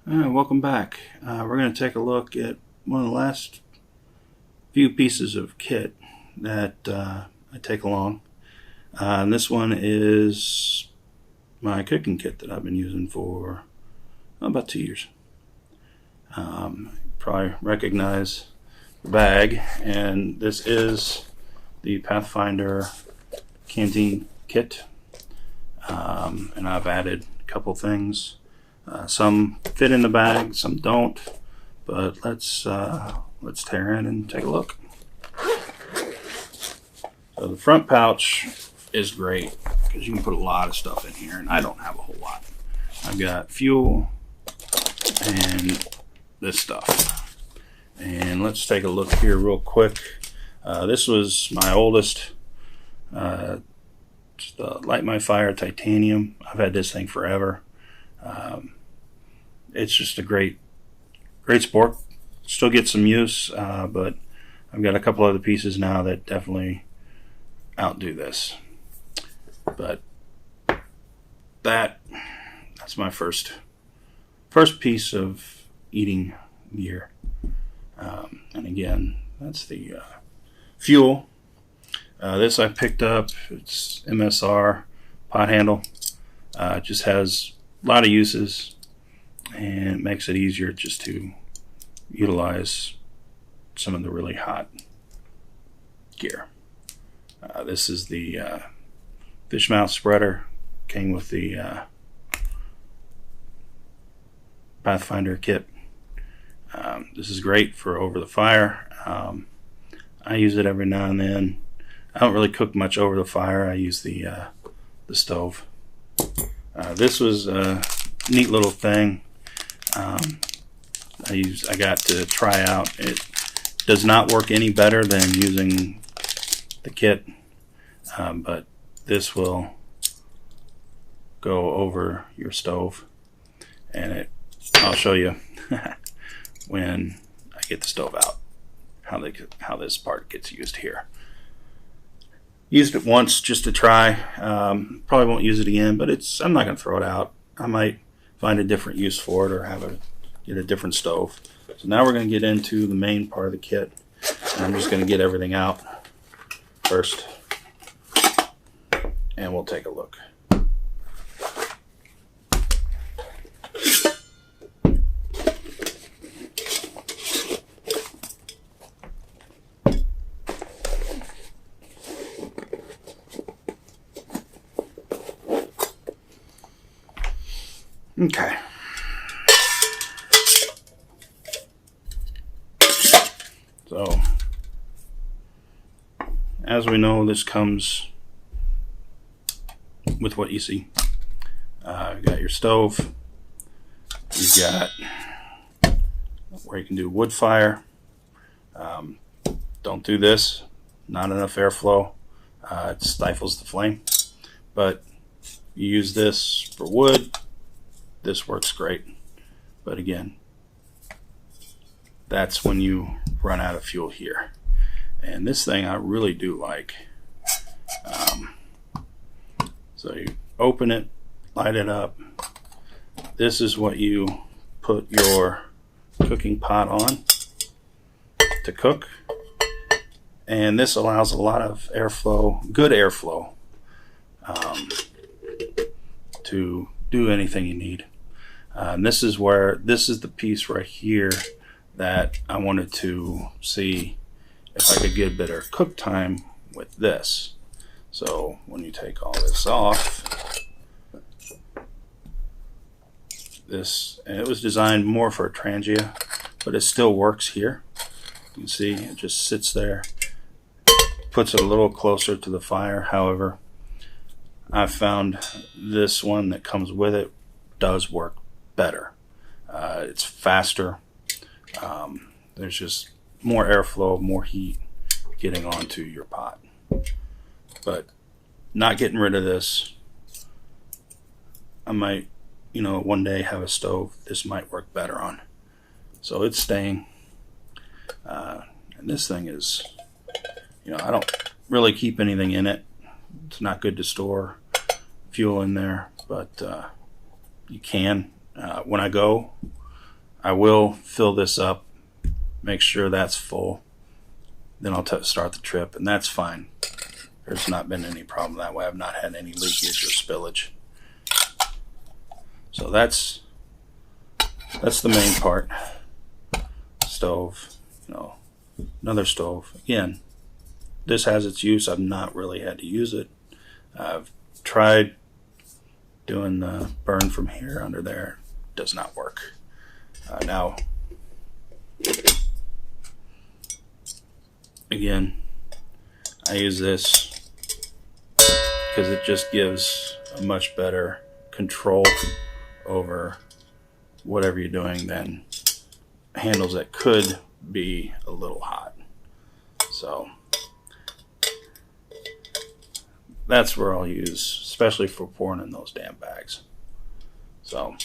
Welcome back. We're going to take a look at one of the last few pieces of kit that I take along. And this one is my cooking kit that I've been using for about 2 years. Probably recognize the bag, and this is the Pathfinder Canteen kit. And I've added a couple things. Some fit in the bag, some don't, but let's tear in and take a look. So the front pouch is great because you can put a lot of stuff in here, and I don't have a whole lot. I've got fuel and this stuff. And let's take a look here real quick. This was my oldest Light My Fire titanium. I've had this thing forever. It's just a great sport. Still get some use, but I've got a couple other pieces now that definitely outdo this. But that's my first piece of eating gear. And again, that's the fuel. This I picked up. It's MSR pot handle. It just has a lot of uses, and it makes it easier just to utilize some of the really hot gear. This is the fish mouth spreader. Came with the Pathfinder kit. This is great for over the fire. I use it every now and then. I don't really cook much over the fire. I use the stove. This was a neat little thing. I got to try out. It does not work any better than using the kit, but this will go over your stove, and I'll show you when I get the stove out how this part gets used here. Used it once just to try. Probably won't use it again, but I'm not going to throw it out. I might find a different use for it or get a different stove. So now we're going to get into the main part of the kit. And I'm just going to get everything out first, and we'll take a look. Okay. So, as we know, this comes with what you see. You've got your stove. You've got where you can do wood fire. Don't do this. Not enough airflow. It stifles the flame. But you use this for wood. This works great. But again, that's when you run out of fuel here. And this thing I really do like. So you open it, light it up. This is what you put your cooking pot on to cook. And this allows a lot of airflow, good airflow, to do anything you need. And this is the piece right here that I wanted to see if I could get a better cook time with this. So when you take all this off, and it was designed more for a Trangia, but it still works here. You can see it just sits there, puts it a little closer to the fire. However, I've found this one that comes with it does work better. It's faster. There's just more airflow, more heat getting onto your pot. But not getting rid of this. I might, one day have a stove this might work better on. So it's staying. And this thing is, I don't really keep anything in it. It's not good to store fuel in there, but you can. When I go, I will fill this up, make sure that's full. Then I'll start the trip, and that's fine. There's not been any problem that way. I've not had any leakage or spillage. So that's the main part. Stove, another stove. Again, this has its use. I've not really had to use it. I've tried doing the burn from here under there. Does not work. Now, again, I use this because it just gives a much better control over whatever you're doing than handles that could be a little hot. So that's where I'll use, especially for pouring in those damn bags. So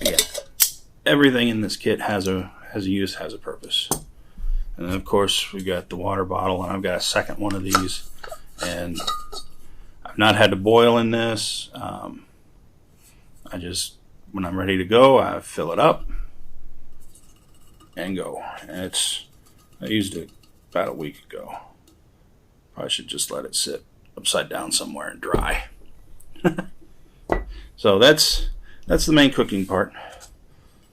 again, everything in this kit has a use, has a purpose. And then of course we got the water bottle, and I've got a second one of these, and I've not had to boil in this. I just, when I'm ready to go, I fill it up and go. And I used it about a week ago. Probably should just let it sit upside down somewhere and dry. So that's the main cooking part.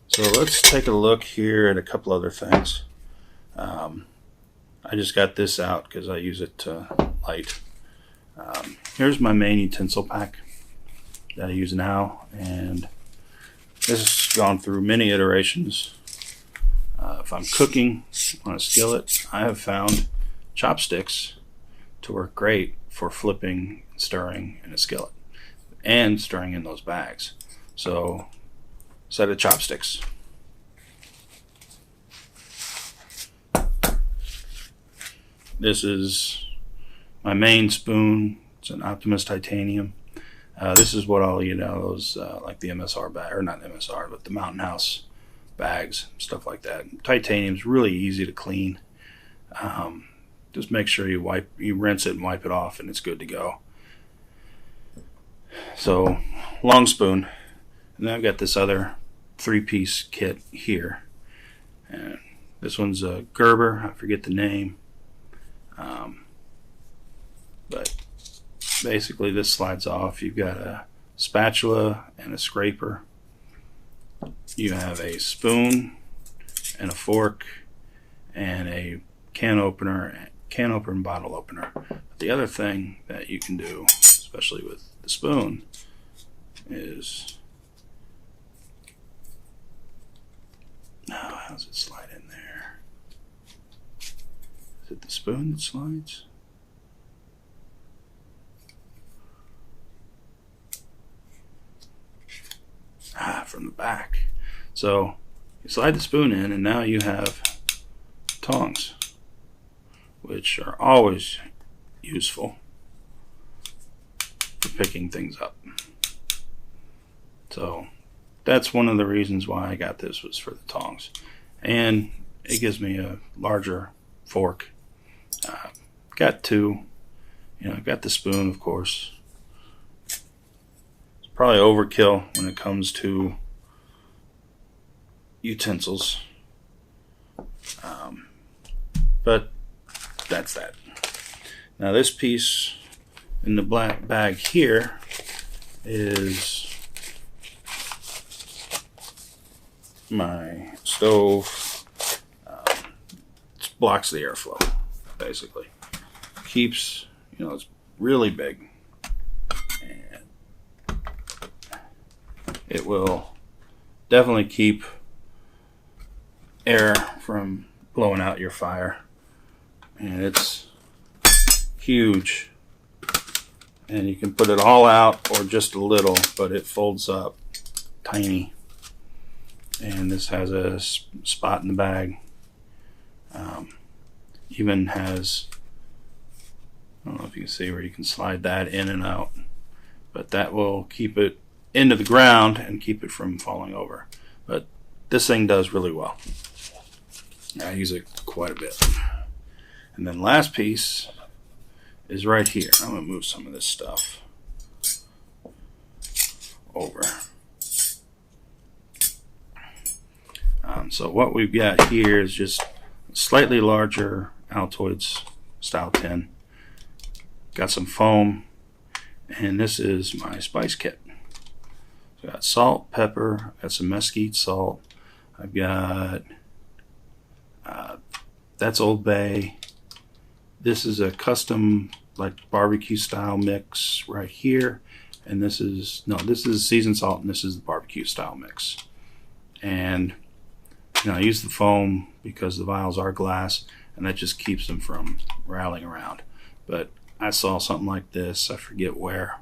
So let's take a look here at a couple other things. I just got this out because I use it to light. Here's my main utensil pack that I use now, and this has gone through many iterations. If I'm cooking on a skillet, I have found chopsticks to work great for flipping and stirring in a skillet and stirring in those bags. So, set of chopsticks. This is my main spoon. It's an Optimus titanium. This is what I'll eat out of those, like the MSR bag, or not MSR, but the Mountain House bags, stuff like that. Titanium's really easy to clean. Just make sure you rinse it and wipe it off, and it's good to go. So, long spoon. And then I've got this other 3-piece kit here. And this one's a Gerber. I forget the name. But basically this slides off. You've got a spatula and a scraper. You have a spoon and a fork and a can opener and bottle opener. But the other thing that you can do, especially with the spoon, is, how does it slide in there? Is it the spoon that slides? From the back. So you slide the spoon in, and now you have tongs, which are always useful for picking things up. So that's one of the reasons why I got this, was for the tongs. And it gives me a larger fork. Got two. Got the spoon, of course. It's probably overkill when it comes to utensils. But that's that. Now this piece in the black bag here is my stove. It blocks the airflow, basically. Keeps, it's really big, and it will definitely keep air from blowing out your fire. And it's huge, and you can put it all out or just a little, but it folds up tiny. And this has a spot in the bag. Even has, I don't know if you can see where you can slide that in and out, but that will keep it into the ground and keep it from falling over. But this thing does really well. I use it quite a bit. And then last piece is right here. I'm going to move some of this stuff over. So what we've got here is just a slightly larger Altoids style tin. Got some foam, and this is my spice kit. So I got salt, pepper, got some mesquite salt. I've got that's Old Bay. This is a custom like barbecue style mix right here, and this is seasoned salt, and this is the barbecue style mix. And I use the foam because the vials are glass, and that just keeps them from rattling around. But I saw something like this, I forget where.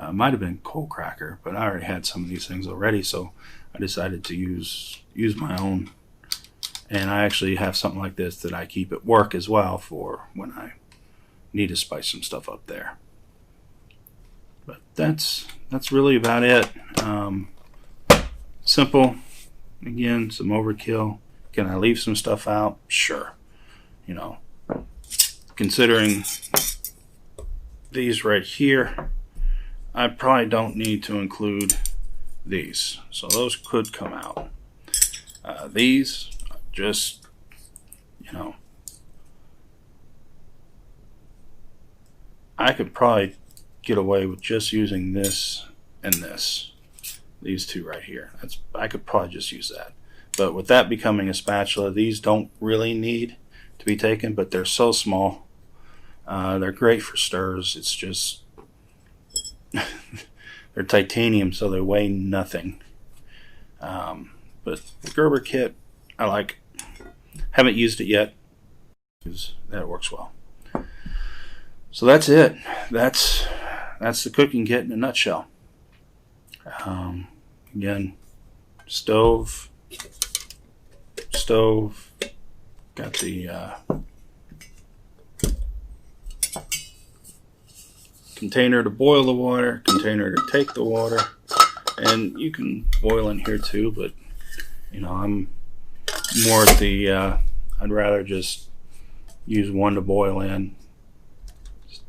It might have been Coal Cracker, but I already had some of these things already, so I decided to use my own. And I actually have something like this that I keep at work as well for when I need to spice some stuff up there. But that's really about it. Simple. Again, some overkill. Can I leave some stuff out? Sure. Considering these right here, I probably don't need to include these, so those could come out. These just, I could probably get away with just using this and this. These two right here. I could probably just use that. But with that becoming a spatula, these don't really need to be taken, but they're so small. They're great for stirs. It's just they're titanium, so they weigh nothing. But the Gerber kit, I like. Haven't used it yet. That works well. So that's it. That's the cooking kit in a nutshell. Again, stove. Got the container to boil the water, container to take the water, and you can boil in here too, but I'm more at the I'd rather just use one to boil in, just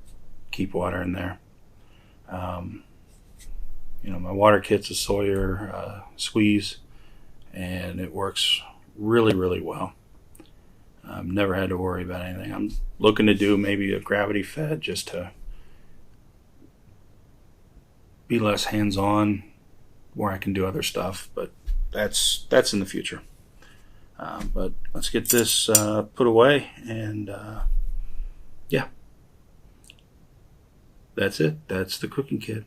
keep water in there. My water kit's a Sawyer squeeze, and it works really, really well. I've never had to worry about anything. I'm looking to do maybe a gravity fed just to be less hands-on, where I can do other stuff, but that's in the future. But let's get this put away, and yeah, that's it. That's the cooking kit.